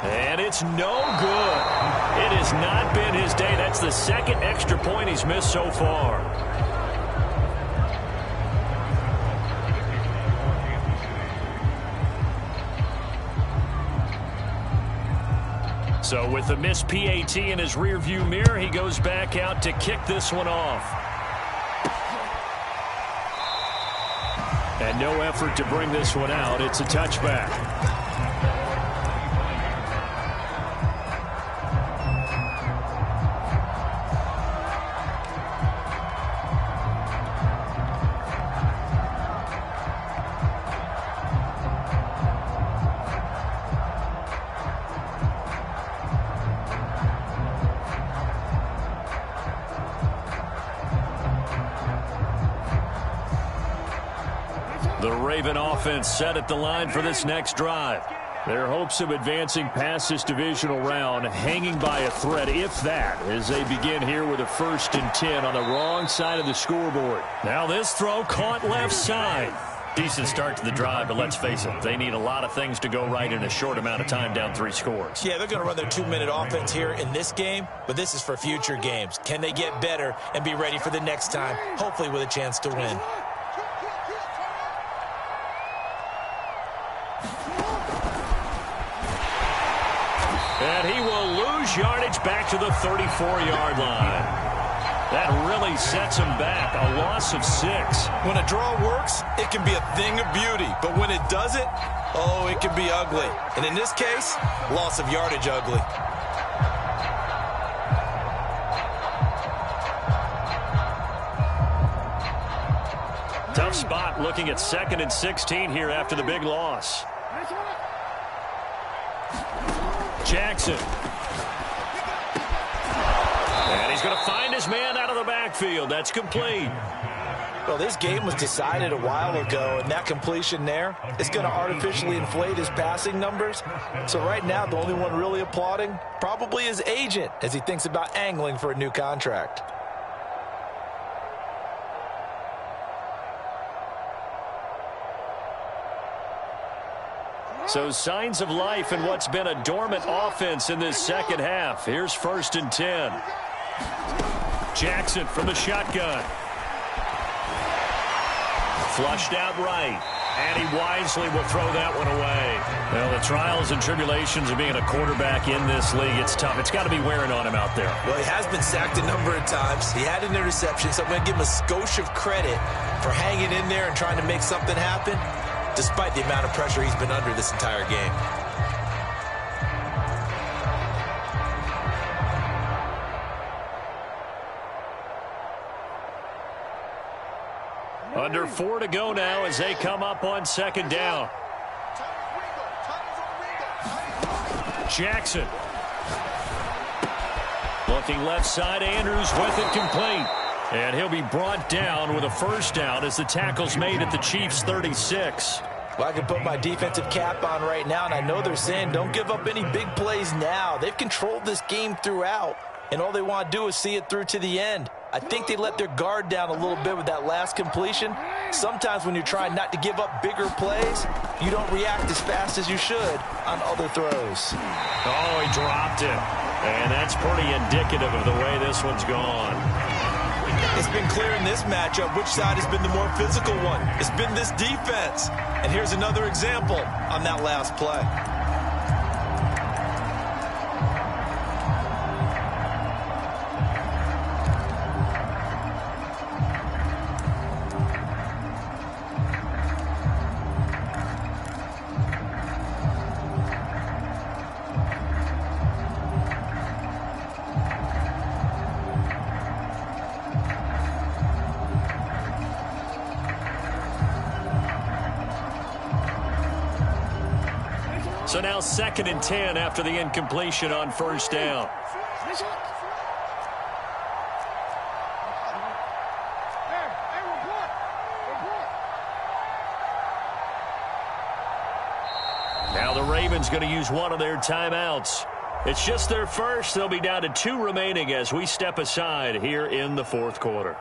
S2: And it's no good. It has not been his day. That's the 2nd extra point he's missed so far. So with the missed PAT in his rearview mirror, he goes back out to kick this one off. And no effort to bring this one out. It's a touchback. The Raven offense set at the line for this next drive. Their hopes of advancing past this divisional round hanging by a thread, if that, as they begin here with a 1st and 10 on the wrong side of the scoreboard. Now this throw caught left side. Decent start to the drive, but let's face it, they need a lot of things to go right in a short amount of time down 3 scores.
S3: Yeah, they're going to run their 2-minute offense here in this game, but this is for future games. Can they get better and be ready for the next time, hopefully with a chance to win?
S2: And he will lose yardage back to the 34-yard line. That really sets him back, a loss of 6.
S3: When a draw works, it can be a thing of beauty. But when it doesn't, oh, it can be ugly. And in this case, loss of yardage ugly.
S2: Tough spot looking at 2nd and 16 here after the big loss. Jackson. And he's going to find his man out of the backfield. That's complete.
S3: Well, this game was decided a while ago, and that completion there is going to artificially inflate his passing numbers. So right now, the only one really applauding probably his agent as he thinks about angling for a new contract.
S2: So signs of life in what's been a dormant offense in this second half. Here's 1st and 10. Jackson from the shotgun. Flushed out right. And he wisely will throw that one away. Well, the trials and tribulations of being a quarterback in this league, it's tough. It's got to be wearing on him out there.
S3: Well, he has been sacked a number of times. He had an interception, so I'm going to give him a skosh of credit for hanging in there and trying to make something happen, despite the amount of pressure he's been under this entire game.
S2: Under 4 to go now as they come up on 2nd down. Jackson. Looking left side, Andrews with it complete. And he'll be brought down with a 1st down as the tackle's made at the Chiefs' 36.
S3: Well, I can put my defensive cap on right now, and I know they're saying don't give up any big plays now. They've controlled this game throughout, and all they want to do is see it through to the end. I think they let their guard down a little bit with that last completion. Sometimes when you're trying not to give up bigger plays, you don't react as fast as you should on other throws.
S2: Oh, he dropped it. And that's pretty indicative of the way this one's gone.
S3: It's been clear in this matchup which side has been the more physical one. It's been this defense. And here's another example on that last play.
S2: So now 2nd and 10 after the incompletion on 1st down. Now the Ravens going to use one of their timeouts. It's just their first. They'll be down to 2 remaining as we step aside here in the 4th quarter.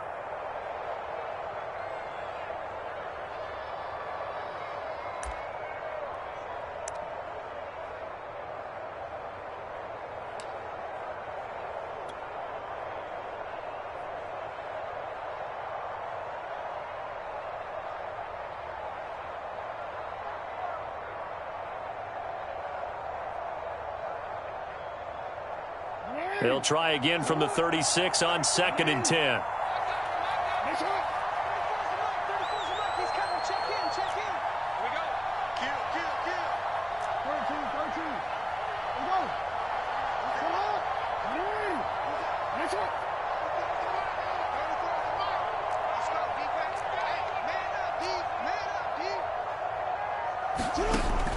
S2: They'll try again from the 36 on 2nd and 10.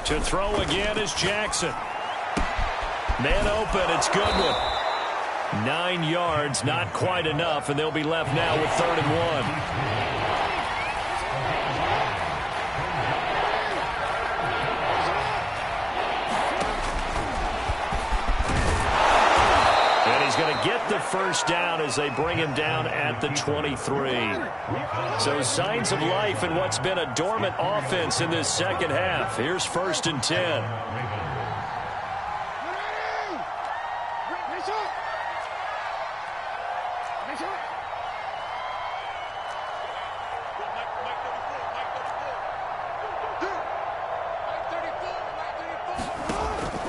S2: To throw again is Jackson. Man open, it's Goodwin. 9 yards, not quite enough, and they'll be left now with 3rd and 1. And he's going to get the first down as they bring him down at the 23. So signs of life in what's been a dormant offense in this second half. Here's 1st and 10.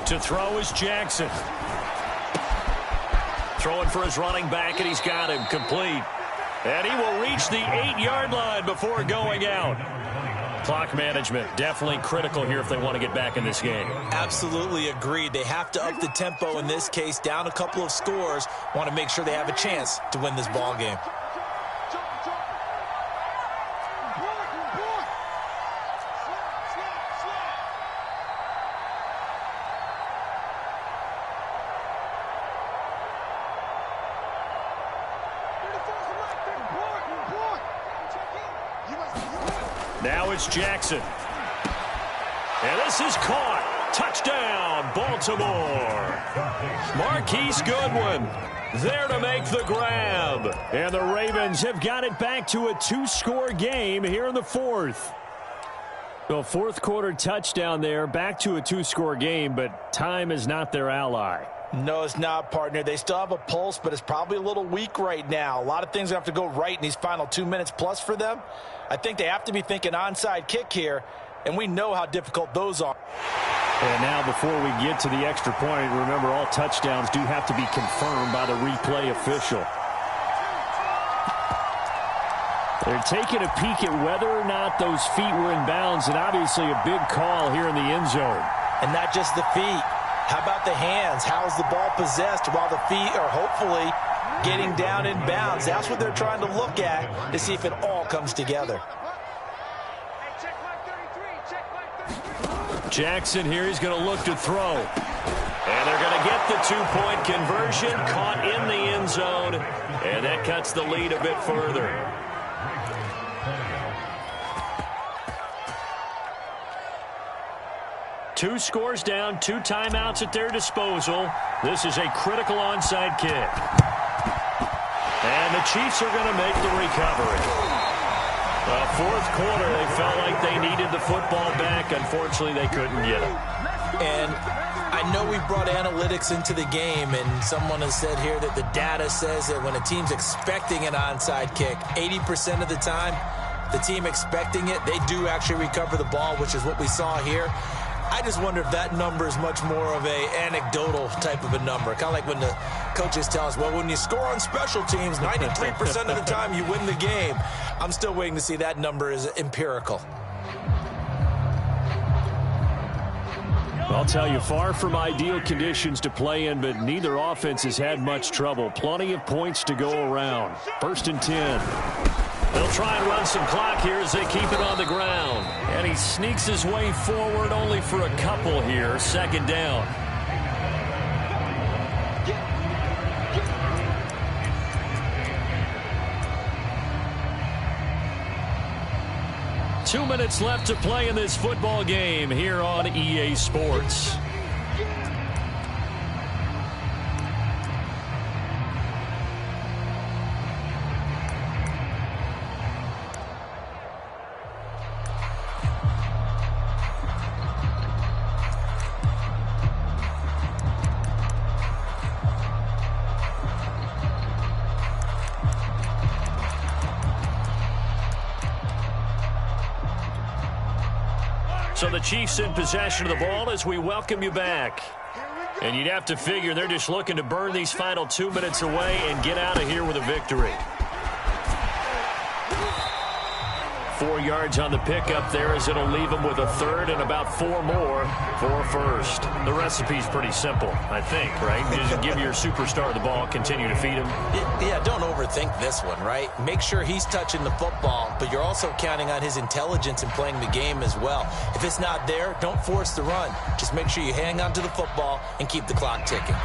S2: To throw is Jackson. Throwing for his running back, and he's got him complete. And he will reach the 8-yard line before going out. Clock management definitely critical here if they want to get back in this game.
S3: Absolutely agreed. They have to up the tempo in this case, down a couple of scores. Want to make sure they have a chance to win this ball game.
S2: Now it's Jackson. And this is caught. Touchdown, Baltimore. Marquise Goodwin there to make the grab. And the Ravens have got it back to a 2-score game here in the 4th. So fourth quarter touchdown there, back to a 2-score game, but time is not their ally.
S3: No, it's not, partner. They still have a pulse, but it's probably a little weak right now. A lot of things have to go right in these final 2 minutes plus for them. I think they have to be thinking onside kick here, and we know how difficult those are.
S2: And now before we get to the extra point, remember all touchdowns do have to be confirmed by the replay official. They're taking a peek at whether or not those feet were in bounds, and obviously a big call here in the end zone.
S3: And not just the feet. How about the hands? How is the ball possessed while the feet are hopefully getting down in bounds? That's what they're trying to look at to see if it all comes together.
S2: Jackson here, he's going to look to throw. And they're going to get the 2-point conversion, caught in the end zone, and that cuts the lead a bit further. Two scores down, 2 timeouts at their disposal. This is a critical onside kick. And the Chiefs are going to make the recovery. Well, fourth quarter, they felt like they needed the football back. Unfortunately, they couldn't get it.
S3: And I know we brought analytics into the game, and someone has said here that the data says that when a team's expecting an onside kick, 80% of the time, the team expecting it, they do actually recover the ball, which is what we saw here. I just wonder if that number is much more of a anecdotal type of a number. Kind of like when the coaches tell us, well, when you score on special teams, 93% of the time you win the game. I'm still waiting to see that number is empirical.
S2: I'll tell you, far from ideal conditions to play in, but neither offense has had much trouble. Plenty of points to go around. 1st and 10. They'll try and run some clock here as they keep it on the ground. And he sneaks his way forward only for a couple here. 2nd down. Two minutes left to play in this football game here on EA Sports. So the Chiefs in possession of the ball as we welcome you back. And you'd have to figure they're just looking to burn these final 2 minutes away and get out of here with a victory. 4 yards on the pickup there as it'll leave them with a 3rd and about 4 more for a 1st. The recipe's pretty simple, I think, right? You just give your superstar the ball, continue to feed him.
S3: Yeah, don't overthink this one, right? Make sure he's touching the football, but you're also counting on his intelligence in playing the game as well. If it's not there, don't force the run. Just make sure you hang on to the football and keep the clock ticking.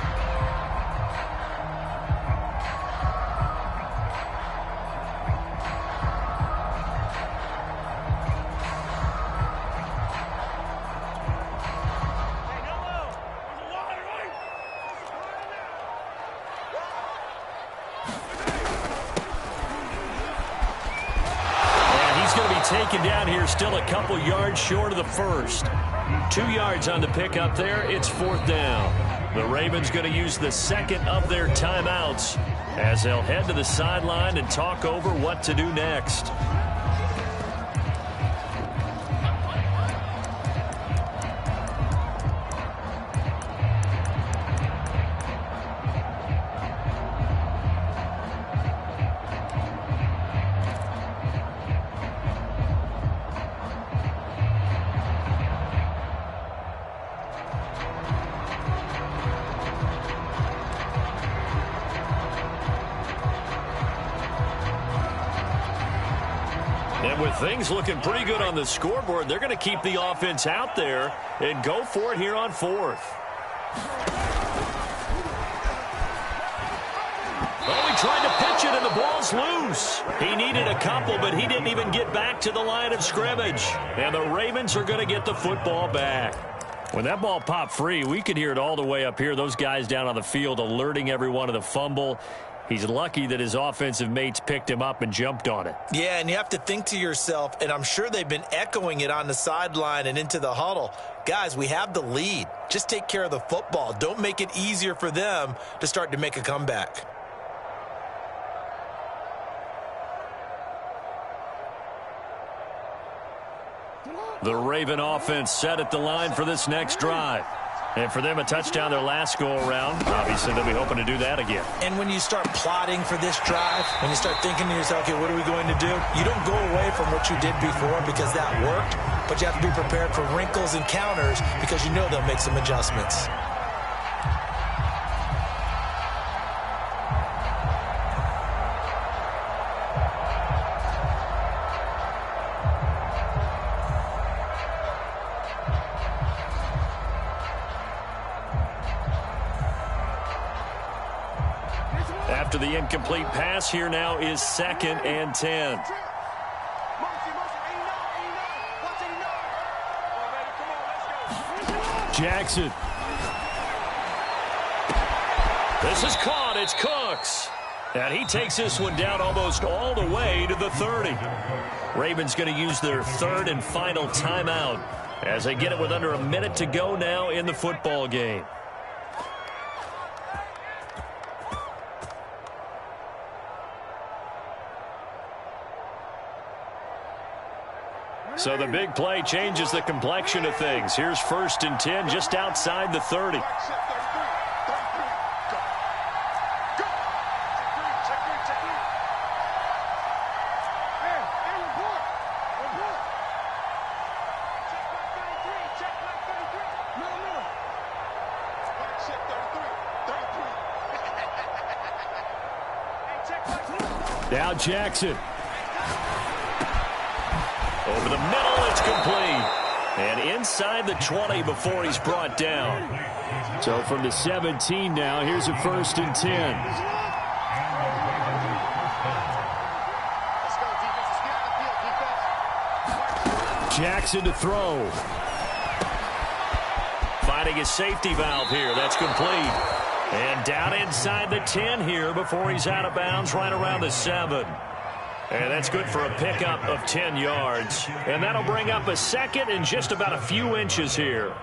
S2: taken down here, still a couple yards short of the first. 2 yards on the pickup there. It's 4th down. The Ravens going to use the second of their timeouts as they'll head to the sideline and talk over what to do next. And with things looking pretty good on the scoreboard, they're going to keep the offense out there and go for it here on 4th. Oh, he tried to pitch it, and the ball's loose. He needed a couple, but he didn't even get back to the line of scrimmage. And the Ravens are going to get the football back. When that ball popped free, we could hear it all the way up here. Those guys down on the field alerting everyone of the fumble. He's lucky that his offensive mates picked him up and jumped on it.
S3: Yeah, and you have to think to yourself, and I'm sure they've been echoing it on the sideline and into the huddle. Guys, we have the lead. Just take care of the football. Don't make it easier for them to start to make a comeback.
S2: The Raven offense set at the line for this next drive. And for them, a touchdown their last go-around. Obviously, they'll be hoping to do that again.
S3: And when you start plotting for this drive, when you start thinking to yourself, okay, what are we going to do? You don't go away from what you did before because that worked, but you have to be prepared for wrinkles and counters because you know they'll make some adjustments.
S2: After the incomplete pass, here now is 2nd and 10. Jackson. This is caught. It's Cooks. And he takes this one down almost all the way to the 30. Ravens going to use their 3rd and final timeout as they get it with under a minute to go now in the football game. So the big play changes the complexion of things. Here's 1st and 10 just outside the 30. Now Jackson. Over the middle, it's complete. And inside the 20 before he's brought down. So from the 17 now, here's a 1st and 10. Jackson to throw. Finding his safety valve here. That's complete. And down inside the 10 here before he's out of bounds right around the 7. And that's good for a pickup of 10 yards. And that'll bring up a 2nd and just about a few inches here.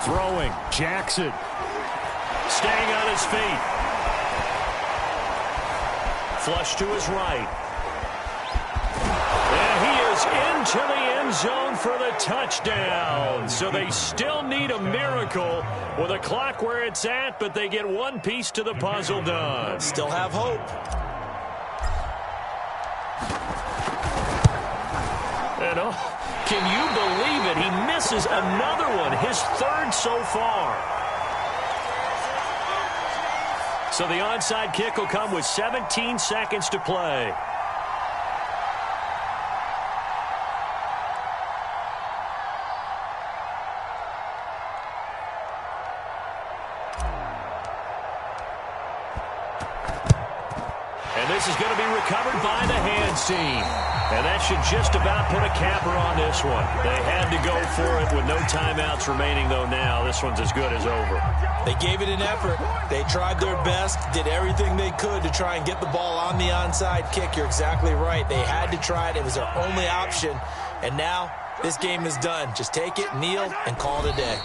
S2: Throwing, Jackson. Staying on his feet. Flush to his right. And he is into the end zone for the touchdown. So they still need a miracle with a clock where it's at, but they get one piece to the puzzle done.
S3: Still have hope.
S2: And can you believe it? He misses another one, his 3rd so far. So the onside kick will come with 17 seconds to play. And this is going to be recovered by the hands team. And that should just about put a capper on this one. They had to go for it with no timeouts remaining, though, now. This one's as good as over.
S3: They gave it an effort. They tried their best, did everything they could to try and get the ball on the onside kick. You're exactly right. They had to try it. It was their only option. And now this game is done. Just take it, kneel, and call it a day.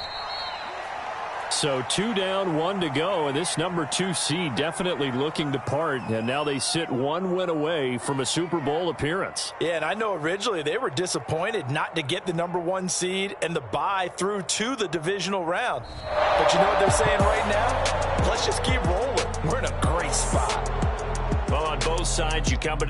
S2: So 2 down, 1 to go, and this number 2 seed definitely looking to part, and now they sit 1 win away from a Super Bowl appearance.
S3: Yeah, and I know originally they were disappointed not to get the number 1 seed and the bye through to the divisional round. But you know what they're saying right now? Let's just keep rolling. We're in a great spot.
S2: Well, on both sides, you come